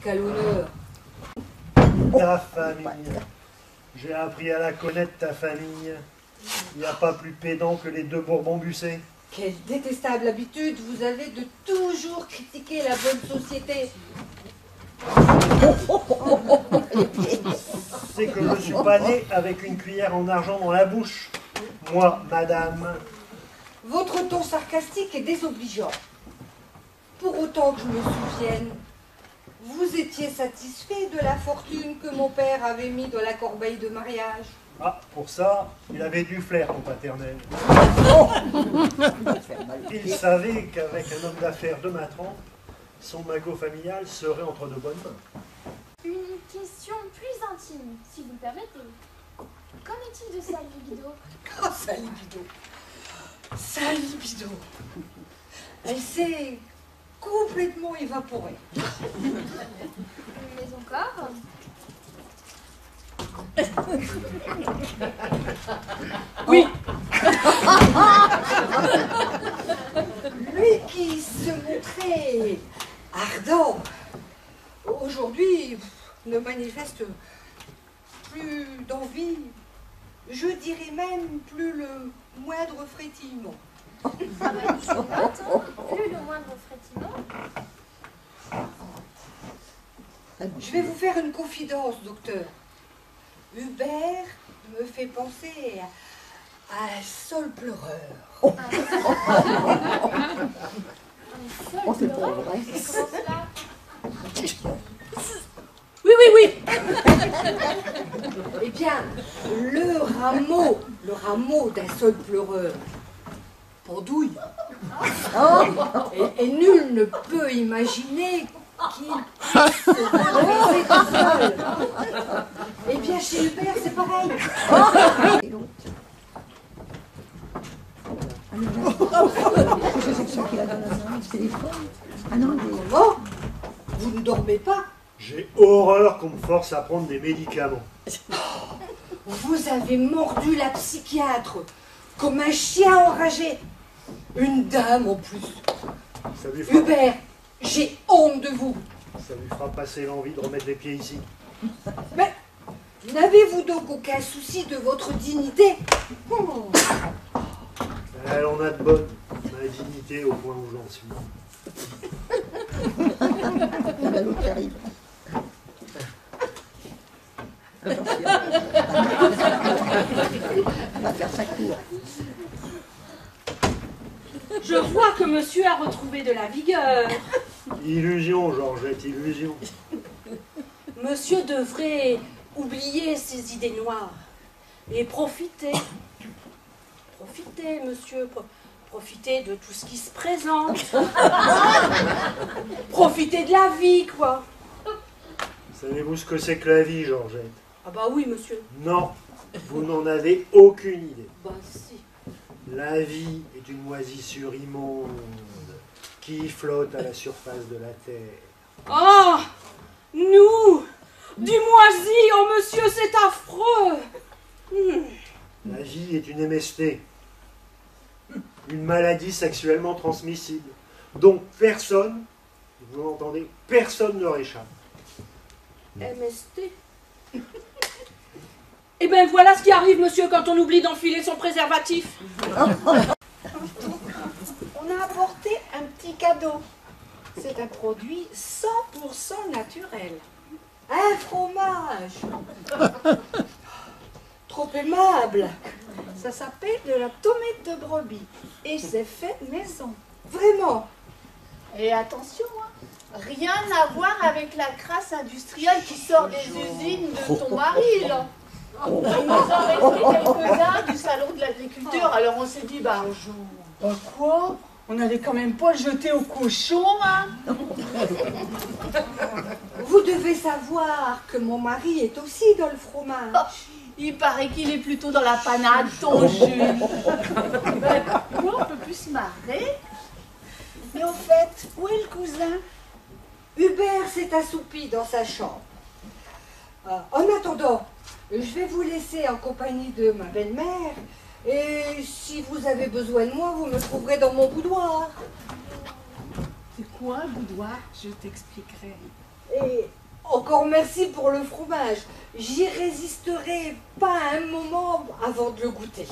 À l'honneur. Ta famille. J'ai appris à la connaître, ta famille. Il n'y a pas plus pédant que les deux Bourbon-Bussé. Quelle détestable habitude vous avez de toujours critiquer la bonne société. C'est que je ne suis pas né avec une cuillère en argent dans la bouche. Moi, madame. Votre ton sarcastique est désobligeant. Pour autant que je me souvienne, vous étiez satisfait de la fortune que mon père avait mis dans la corbeille de mariage. Ah, pour ça, il avait du flair, mon paternel. Il savait qu'avec un homme d'affaires de ma trempe, son magot familial serait entre de bonnes mains. Une question plus intime, si vous le permettez. Qu'en est-il de sa libido? Oh, sa libido. Sa libido. Elle s'est complètement évaporée. Mais encore? Oui. Lui qui se montrait ardent, aujourd'hui ne manifeste plus d'envie, je dirais même plus le moindre frétillement. Ah bah, je note, hein. Plus le moindre frétillement. Je vais vous faire une confidence, docteur. Hubert me fait penser à un sol pleureur. Un seul pleureur. Comment cela? Oui, oui, oui. Eh bien, le rameau d'un sol pleureur pendouille. Et nul ne peut imaginer qu'il puisse se redresser tout seul. Eh bien, chez Hubert, c'est pareil. Comment? Vous ne dormez pas? J'ai horreur qu'on me force à prendre des médicaments. Vous avez mordu la psychiatre comme un chien enragé. Une dame en plus. Ça lui fera, Hubert, j'ai honte de vous. ça lui fera passer l'envie de remettre les pieds ici. Mais n'avez-vous donc aucun souci de votre dignité? Elle en a de bonnes. Ma dignité au point où j'en suis. L'autre qui arrive. Attention. On va faire sa cour. Je vois que monsieur a retrouvé de la vigueur. Illusion, Georgette, illusion. Monsieur devrait oublier ses idées noires et profiter. Profitez, monsieur. Profitez de tout ce qui se présente. Profitez de la vie, quoi. Savez-vous ce que c'est que la vie, Georgette? Ah bah oui, monsieur. Non, vous n'en avez aucune idée. Bah si. La vie est une moisissure immonde qui flotte à la surface de la terre. Oh, nous, du moisi, oh monsieur, c'est affreux. La vie est une MST, une maladie sexuellement transmissible, dont personne, vous l'entendez, personne ne réchappe. MST. Eh bien voilà ce qui arrive, monsieur, quand on oublie d'enfiler son préservatif. On a apporté un petit cadeau. C'est un produit 100% naturel. Un fromage. Trop aimable. Ça s'appelle de la tomate de brebis. Et c'est fait maison. Vraiment. Et attention, hein, rien à voir avec la crasse industrielle qui sort des usines de ton mari, là. Il nous en restait quelques-uns du salon de l'agriculture, alors on s'est dit, bah quoi? On n'allait quand même pas le jeter au cochon, hein? Vous devez savoir que mon mari est aussi dans le fromage. Il paraît qu'il est plutôt dans la panade, ton Jules. Ben, pourquoi on peut plus se marrer? Mais au fait, où est le cousin? Hubert s'est assoupi dans sa chambre. En attendant, je vais vous laisser en compagnie de ma belle-mère. Et si vous avez besoin de moi, vous me trouverez dans mon boudoir. C'est quoi un boudoir? Je t'expliquerai. Et encore merci pour le fromage. J'y résisterai pas un moment avant de le goûter.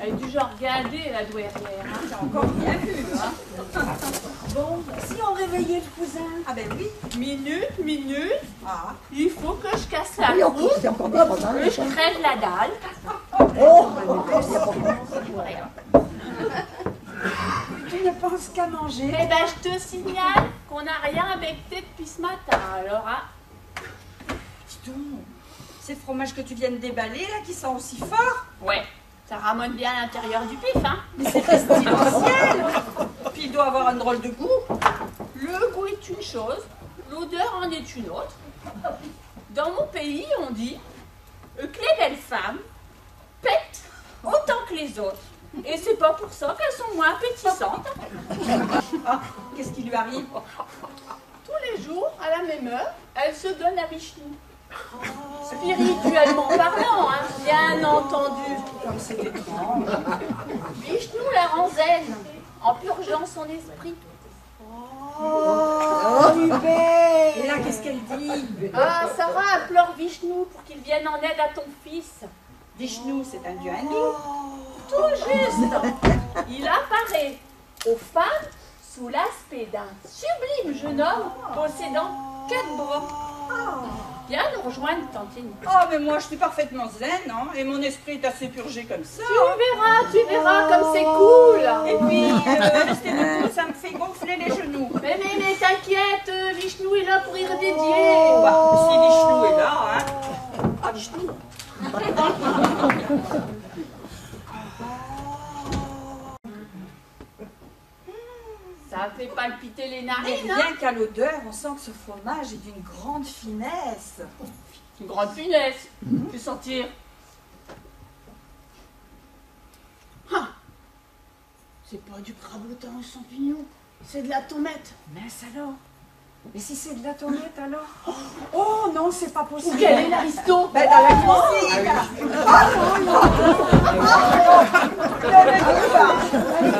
Elle est du genre gardée, la douairière. Hein. C'est encore bien vu, hein. Bon, si on réveillait le cousin. Ah ben oui. Minute. Ah. Il faut que je casse la Oui, en croûte, plus, c'est encore des fromages. que je crève la dalle. Oh, Tu ne penses qu'à manger. Eh ben, je te signale qu'on n'a rien becté depuis ce matin. Alors, hein. Dis donc, c'est le fromage que tu viens de déballer là qui sent aussi fort. Ouais, ça ramène bien à l'intérieur du pif, hein. Mais c'est pestilentiel. Puis il doit avoir un drôle de goût. Le goût est une chose, l'odeur en est une autre. Dans mon pays, on dit que les belles femmes pètent autant que les autres. Et c'est pas pour ça qu'elles sont moins appétissantes. Ah, qu'est-ce qui lui arrive? Tous les jours, à la même heure, elles se donnent la Vishnu. Spirituellement parlant, hein, bien entendu. Comme c'est étrange. Vishnu la rend zen, en purgeant son esprit. Oh, Hubert! Et là, qu'est-ce qu'elle dit? Ah, Sarah implore Vishnu pour qu'il vienne en aide à ton fils. Vishnu, c'est un dieu hindou. Tout juste, il apparaît aux femmes sous l'aspect d'un sublime jeune homme possédant 4 bras. Viens nous rejoindre, Tantine. Oh, mais moi, je suis parfaitement zen, hein, et mon esprit est assez purgé comme ça. Tu verras comme c'est cool. Et puis, rester debout, ça me fait gonfler les genoux. Mais t'inquiète, Vishnu est là pour y remédier. Bah, si Vishnu est là, hein. Ah, Vishnu. Ça fait palpiter les Mais narines, hein. rien qu'à l'odeur, on sent que ce fromage est d'une grande finesse. Une grande finesse. Fais sentir. Ah, c'est pas du crabotin aux champignons, c'est de la tomate. Mince alors. Mais si c'est de la tomate alors? Oh non, c'est pas possible. Quel est l'aristo? Ben dans la cuisine.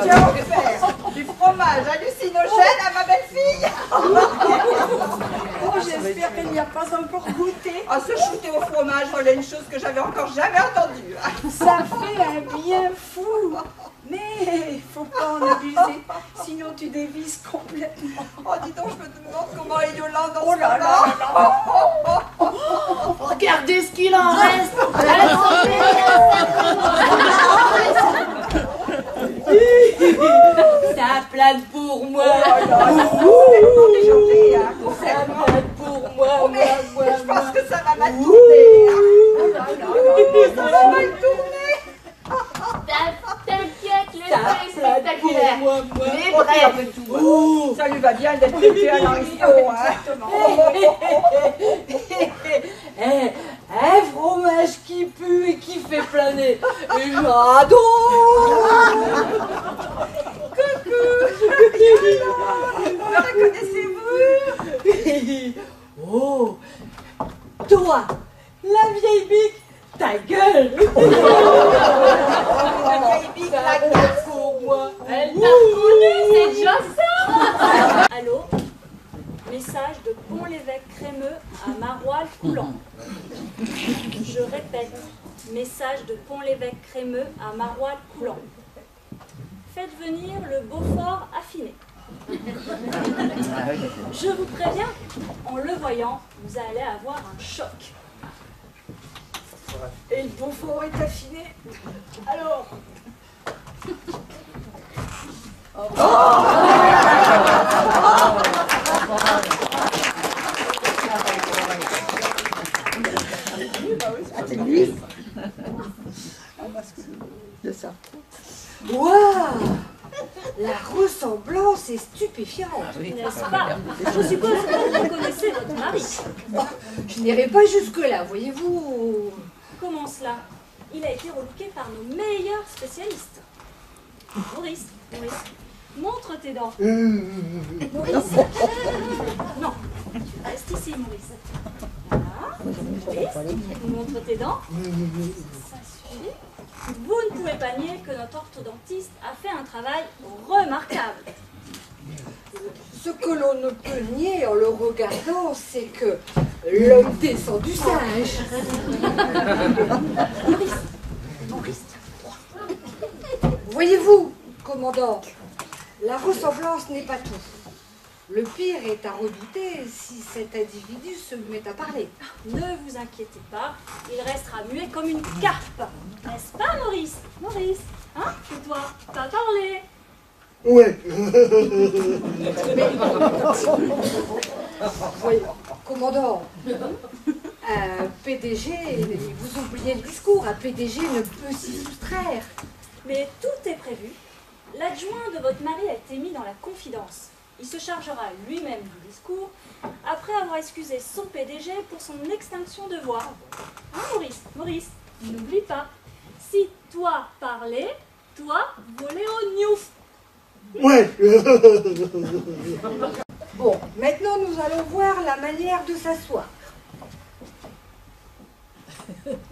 Tu as offert du fromage hallucinogène à ma belle-fille. Oh, j'espère qu'elle n'y a pas encore goûté. Ah, se shooter au fromage, voilà une chose que j'avais encore jamais entendue. Ça fait un bien fou. Mais faut pas en abuser, sinon tu dévises complètement. Oh, dis donc, je me demande comment est Yolande dans ce moment. Regardez ce qu'il en reste. Ça plane pour moi. Complètement déjanté, hein. Ça plane pour moi. Mais je pense que ça va mal tourner. Ça va mal tourner. T'inquiète, l'effet est spectaculaire. Mais bref, ça lui va bien d'être tué à l'aristo, hein. Un fromage qui pue et qui fait planer. J'adore. Me reconnaissez-vous? Oh, toi, la vieille bique, ta gueule. La vieille bique, la glace. Pour moi. Elle t'a reconnu, c'est déjà ça. Allô? Message de Pont-l'Évêque crémeux à Maroilles coulant. Je répète, message de Pont-l'Évêque crémeux à Maroilles coulant. Faites venir le Beaufort affiné. Je vous préviens, en le voyant, vous allez avoir un choc. Et le Beaufort est affiné. Alors. Ah, c'est lui. De ça. Waouh! La ressemblance est stupéfiante. N'est-ce pas? Je suppose que vous connaissez votre mari. Je n'irai pas jusque-là, voyez-vous. Comment cela? Il a été relooké par nos meilleurs spécialistes. Maurice, montre tes dents. Maurice. Non, reste ici, Maurice. Voilà. Maurice, montre tes dents. Ça suffit. Vous ne pouvez pas nier que notre orthodontiste a fait un travail remarquable. Ce que l'on ne peut nier en le regardant, c'est que l'homme descend du singe. Maurice, Voyez-vous, commandant, la ressemblance n'est pas tout. Le pire est à redouter si cet individu se met à parler. ne vous inquiétez pas, il restera muet comme une carpe. N'est-ce pas, Maurice? Maurice, hein? Et toi, t'as parlé? Ouais. Voyez, commandant, un PDG, vous oubliez le discours, un PDG ne peut s'y soustraire. Mais tout est prévu. L'adjoint de votre mari a été mis dans la confidence. Il se chargera lui-même du discours, après avoir excusé son PDG pour son extinction de voix. Hein, Maurice? Maurice, n'oublie pas, si toi parlais, toi volais au gnouf. Ouais. Bon, maintenant nous allons voir la manière de s'asseoir.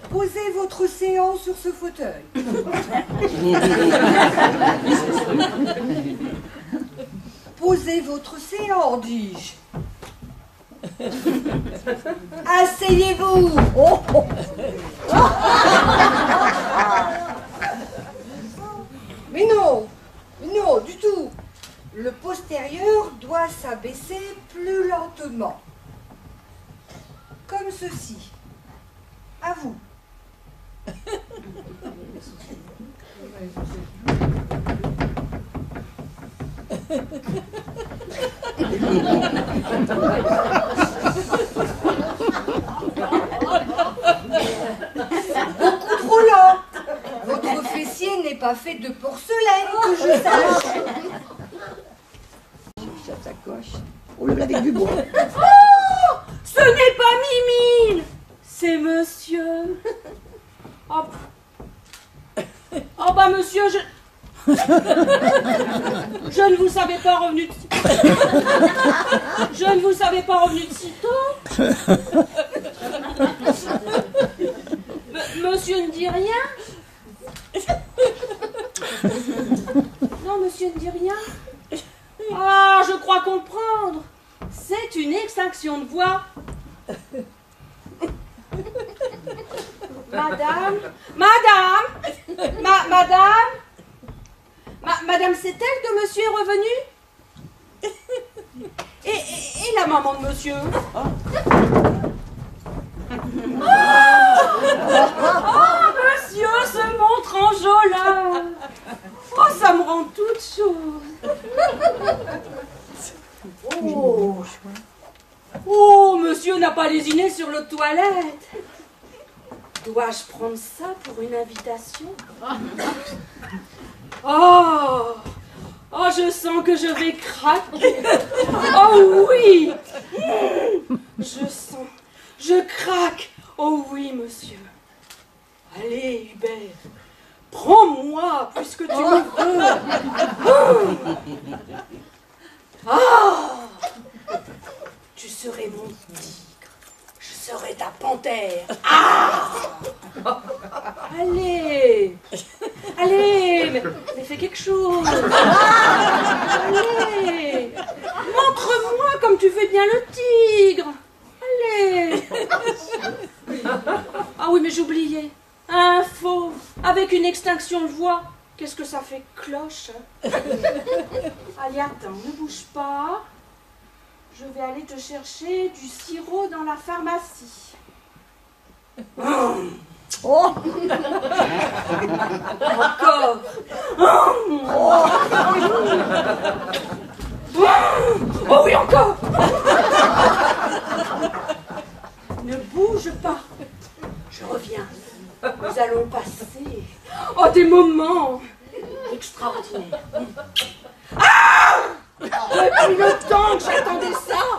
Posez votre séant sur ce fauteuil. Posez votre séant, dis-je. Asseyez-vous. Mais non, non, du tout. Le postérieur doit s'abaisser plus lentement. Comme ceci. À vous. Beaucoup trop lent. Votre fessier n'est pas fait de porcelaine, que je sache. Sa sacoche. On le avec du bois. Oh, ce n'est pas Mimile, c'est monsieur. Oh, oh bah monsieur, je ne vous savais pas revenu de... Je ne vous savais pas revenu de si tôt. Monsieur ne dit rien. Non, monsieur ne dit rien. Ah, je crois comprendre. C'est une extinction de voix. Madame, Madame, c'est elle que monsieur est revenu? Et la maman de monsieur? Oh, monsieur se montre enjôleur. Oh, ça me rend toute chose. Oh, monsieur n'a pas lésiné sur le toilette. Dois-je prendre ça pour une invitation? Oh, oh, je sens que je vais craquer. Oh oui, je craque. Oh oui, monsieur. Allez, Hubert, prends-moi puisque tu me veux. Ah, tu serais mon tigre, je serais ta panthère. Ah, allez, allez, mais fais quelque chose. Allez, montre-moi comme tu fais bien le tigre. Allez. Ah oui, mais j'oubliais. Un faux, avec une extinction de voix. Qu'est-ce que ça fait cloche? Allez, attends, ne bouge pas. Je vais aller te chercher du sirop dans la pharmacie. Oh! Encore. Oh oui, encore. Ne bouge pas. Je reviens. Nous allons passer des moments extraordinaires. Ah! Depuis le temps que j'attendais ça.